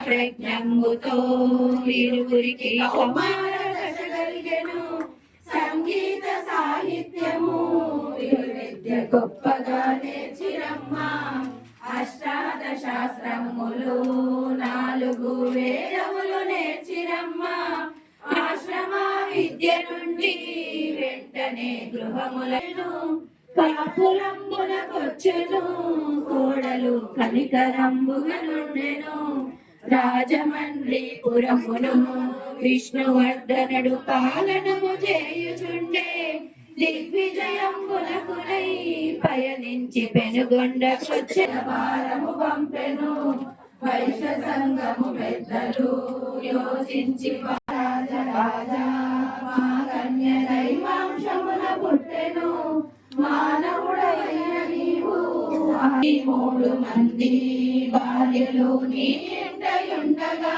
ప్రజ్ఞంబుతో ఇరువురికి కౌమారదశగలిగెను సంగీత సాహిత్యము విద్య గొప్పగా నేర్చిరమ్మ అష్టాదశాస్త్రములు 4 వేదములు నేర్చిరమ్మ ఆశ్రమ విద్య నుండి వెంటనే గృహములను కాపులంబులకొచ్చెను కోడలు కనికరంబుగా నుండెను రాజమండ్రిపురమును విష్ణువర్ధనుడు పాలనము చేయుచుండే దిగ్విజయంబులకునై పయనించి పెనుగొండకొచ్చె భారము పంపెను వైశ్య సంఘము పెద్దలు యోచించి రాజరాజా మా కన్య దైవాంశమున పుట్టెను మానవుడైన నీవు 3 మంది భార్యలు నీ ఇంట ఉండగా